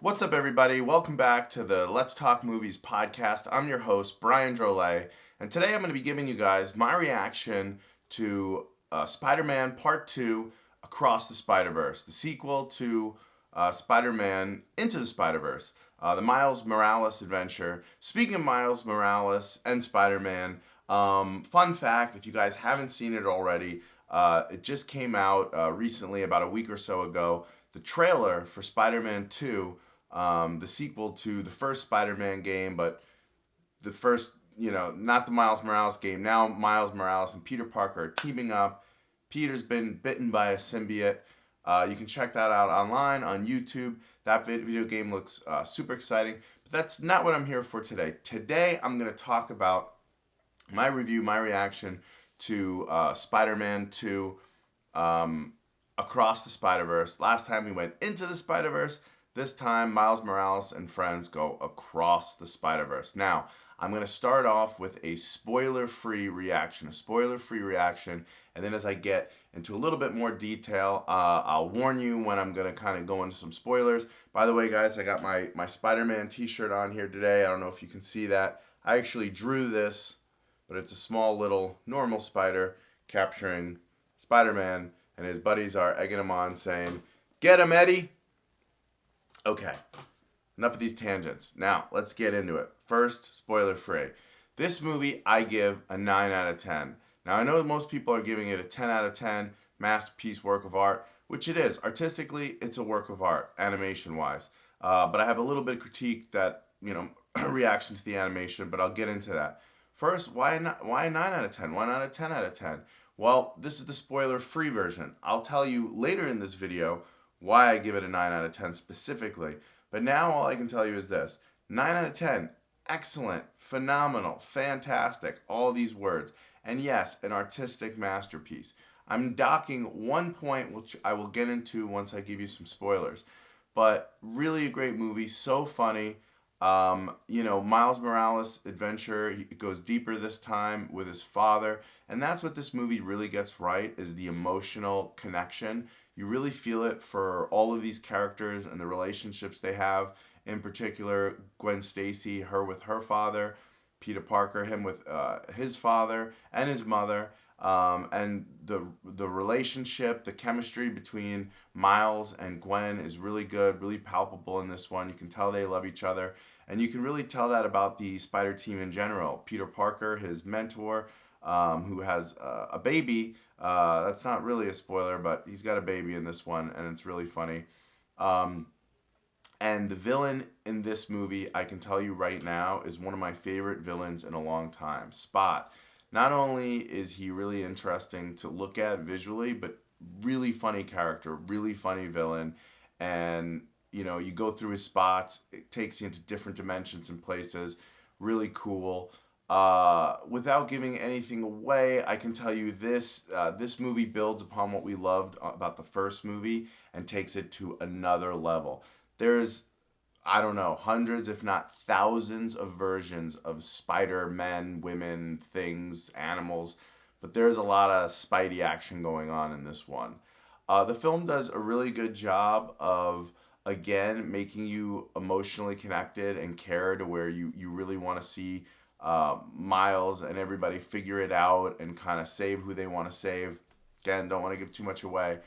What's up, everybody? Welcome back to the Let's Talk Movies podcast. I'm your host, Brian Drolet, and today I'm going to be giving you guys my reaction to Spider-Man Part 2 Across the Spider-Verse, the sequel to Spider-Man Into the Spider-Verse, the Miles Morales adventure. Speaking of Miles Morales and Spider-Man, fun fact, if you guys haven't seen it already, it just came out recently, about a week or so ago. The trailer for Spider-Man 2, the sequel to the first Spider-Man game, but the first, not the Miles Morales game. Now Miles Morales and Peter Parker are teaming up. Peter's been bitten by a symbiote. You can check that out online on YouTube. That video game looks super exciting. But that's not what I'm here for today. Today I'm going to talk about my review, my reaction to Spider-Man 2 Across the Spider-Verse. Last time we went into the Spider-Verse. This time, Miles Morales and friends go across the Spider-Verse. Now, I'm going to start off with a spoiler-free reaction. And then as I get into a little bit more detail, I'll warn you when I'm going to kind of go into some spoilers. By the way, guys, I got my Spider-Man t-shirt on here today. I don't know if you can see that. I actually drew this, but it's a small little normal spider capturing Spider-Man, and his buddies are egging him on, saying, "Get him, Eddie!" Okay, enough of these tangents. Now, let's get into it. First, spoiler free. This movie, I give a 9 out of 10. Now, I know most people are giving it a 10 out of 10, masterpiece, work of art, which it is. Artistically, it's a work of art, animation-wise. But I have a little bit of critique that, reaction to the animation, but I'll get into that. First, why a 9 out of 10? Why not a 10 out of 10? Well, this is the spoiler-free version. I'll tell you later in this video why I give it a 9 out of 10 specifically. But now all I can tell you is this. 9 out of 10, excellent, phenomenal, fantastic, all these words. And yes, an artistic masterpiece. I'm docking 1 point, which I will get into once I give you some spoilers. But really a great movie, so funny. Miles Morales' adventure, he goes deeper this time with his father. And that's what this movie really gets right, is the emotional connection. You really feel it for all of these characters and the relationships they have. In particular, Gwen Stacy, her with her father, Peter Parker, him with his father and his mother, and the relationship, the chemistry between Miles and Gwen is really good, really palpable in this one. You can tell they love each other, and you can really tell that about the Spider team in general. Peter Parker, his mentor, who has a baby. That's not really a spoiler, but he's got a baby in this one, and it's really funny. And the villain in this movie, I can tell you right now, is one of my favorite villains in a long time, Spot. Not only is he really interesting to look at visually, but really funny character, really funny villain. And, you go through his spots, it takes you into different dimensions and places, really cool. Without giving anything away, I can tell you this movie builds upon what we loved about the first movie and takes it to another level. There's, I don't know, hundreds, if not thousands of versions of Spider-Men, women, things, animals, but there's a lot of Spidey action going on in this one. The film does a really good job of, again, making you emotionally connected and care to where you really want to see Miles and everybody figure it out and kind of save who they want to save. Again, don't want to give too much away,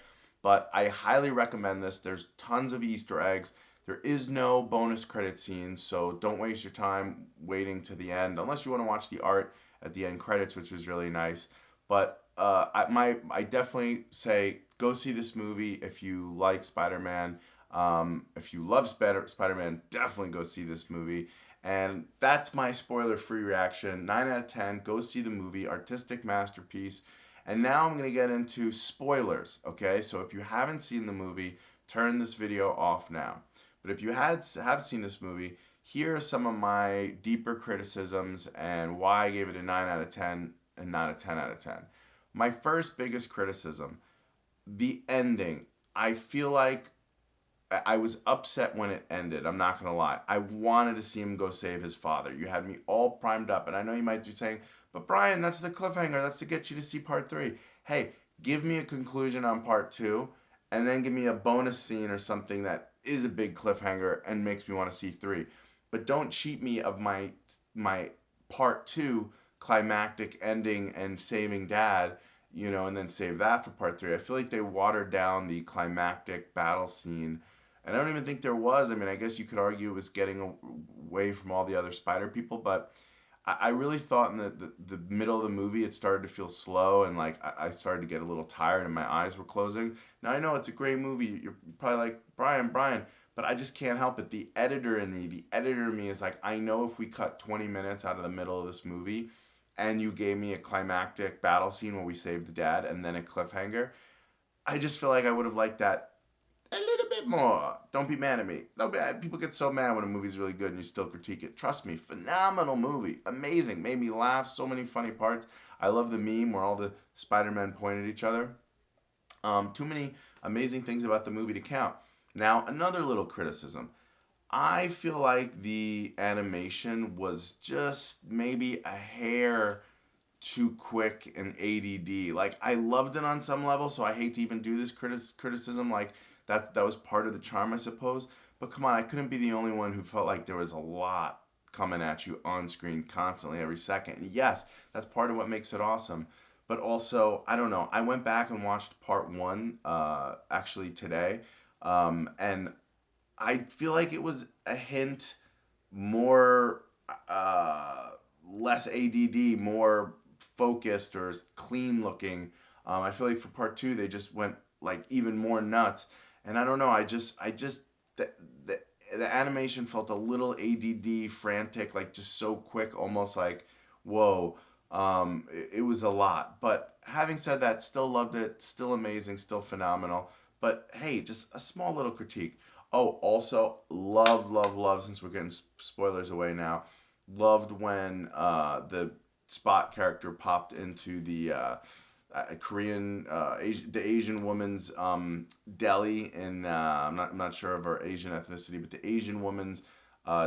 but I highly recommend this. There's tons of Easter eggs. There is no bonus credit scenes, so don't waste your time waiting to the end, unless you want to watch the art at the end credits, which is really nice. But I definitely say go see this movie if you like Spider-Man. If you love Spider-Man, definitely go see this movie. And that's my spoiler-free reaction. 9 out of 10. Go see the movie. Artistic masterpiece. And now I'm going to get into spoilers, okay? So if you haven't seen the movie, turn this video off now. But if you have seen this movie, here are some of my deeper criticisms and why I gave it a 9 out of 10 and not a 10 out of 10. My first biggest criticism, the ending. I feel like I was upset when it ended. I'm not going to lie. I wanted to see him go save his father. You had me all primed up. And I know you might be saying, but Brian, that's the cliffhanger. That's to get you to see part 3. Hey, give me a conclusion on part 2 and then give me a bonus scene or something that is a big cliffhanger and makes me want to see 3. But don't cheat me of my part 2 climactic ending and saving dad, and then save that for part 3. I feel like they watered down the climactic battle scene, and I don't even think there was. I mean, I guess you could argue it was getting away from all the other spider people, but I really thought in the middle of the movie it started to feel slow, and like I started to get a little tired and my eyes were closing. Now I know it's a great movie. You're probably like, Brian, but I just can't help it. The editor in me is like, I know if we cut 20 minutes out of the middle of this movie and you gave me a climactic battle scene where we saved the dad and then a cliffhanger, I just feel like I would have liked that a little bit more. Don't be mad at me. No bad. People get so mad when a movie's really good and you still critique it. Trust me, phenomenal movie. Amazing. Made me laugh. So many funny parts. I love the meme where all the Spider-Men point at each other. Too many amazing things about the movie to count. Now, another little criticism. I feel like the animation was just maybe a hair too quick and ADD. Like, I loved it on some level, so I hate to even do this criticism. Like, that was part of the charm, I suppose. But come on, I couldn't be the only one who felt like there was a lot coming at you on screen constantly every second. And yes, that's part of what makes it awesome. But also, I don't know. I went back and watched part 1 actually today. And I feel like it was a hint more, less ADD, more focused or clean looking. I feel like for part 2, they just went like even more nuts. And I don't know, the animation felt a little ADD, frantic, like just so quick, almost like, whoa, it was a lot. But having said that, still loved it, still amazing, still phenomenal. But hey, just a small little critique. Oh, also, love, since we're getting spoilers away now, loved when the Spot character popped into the Korean, the Asian woman's deli in, I'm not sure of her Asian ethnicity, but the Asian woman's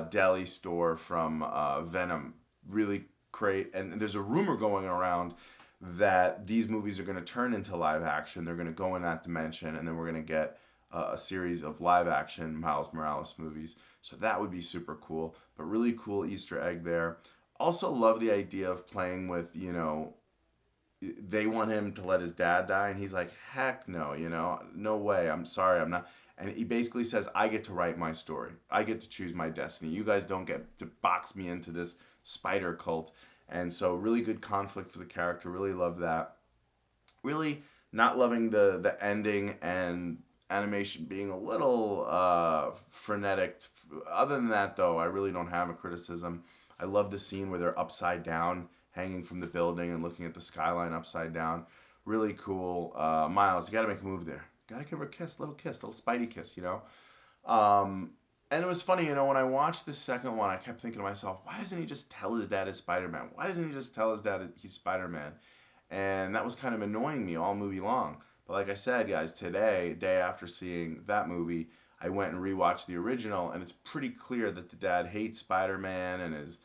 deli store from Venom. Really great. And there's a rumor going around that these movies are going to turn into live action. They're going to go in that dimension, and then we're going to get a series of live action Miles Morales movies. So that would be super cool. But really cool Easter egg there. Also love the idea of playing with, they want him to let his dad die, and he's like, heck no, no way, I'm sorry, I'm not. And he basically says, I get to write my story. I get to choose my destiny. You guys don't get to box me into this spider cult. And so really good conflict for the character. Really love that. Really not loving the ending and animation being a little frenetic. Other than that, though, I really don't have a criticism. I love the scene where they're upside down, hanging from the building and looking at the skyline upside down. Really cool. Miles, you got to make a move there. Got to give her a kiss, little Spidey kiss, And it was funny, when I watched the second one, I kept thinking to myself, why doesn't he just tell his dad he's Spider-Man? Why doesn't he just tell his dad he's Spider-Man? And that was kind of annoying me all movie long. But like I said, guys, today, day after seeing that movie, I went and rewatched the original, and it's pretty clear that the dad hates Spider-Man and is,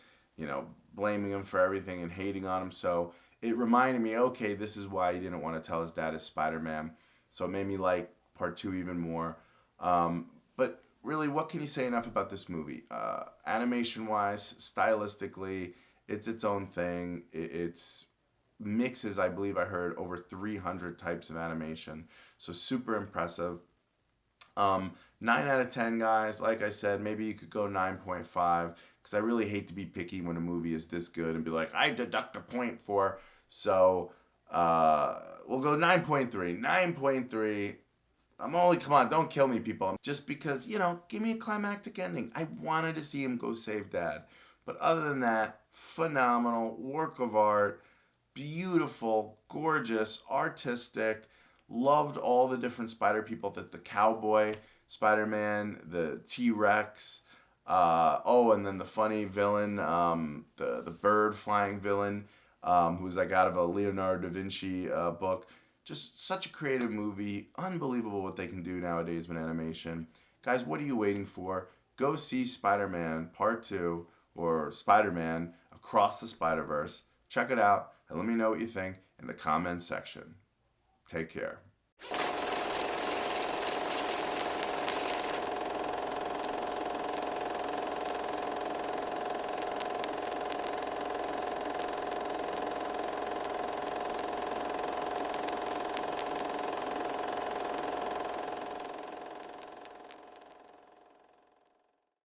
blaming him for everything and hating on him. So it reminded me, okay, this is why he didn't want to tell his dad is Spider-Man. So it made me like part 2 even more. But really, what can you say enough about this movie? Animation-wise, stylistically, it's its own thing. It's mixes, I believe I heard, over 300 types of animation. So super impressive. 9 out of 10, guys. Like I said, maybe you could go 9.5, because I really hate to be picky when a movie is this good and be like, I deduct a point for. So we'll go 9.3. 9.3. Come on, don't kill me, people. Just because, give me a climactic ending. I wanted to see him go save Dad. But other than that, phenomenal, work of art, beautiful, gorgeous, artistic. Loved all the different spider people, the cowboy Spider-Man, the T-Rex, and then the funny villain, the bird flying villain, who's like out of a Leonardo da Vinci book. Just such a creative movie. Unbelievable what they can do nowadays with animation. Guys, what are you waiting for? Go see Spider-Man Part 2 or Spider-Man Across the Spider-Verse. Check it out and let me know what you think in the comments section. Take care.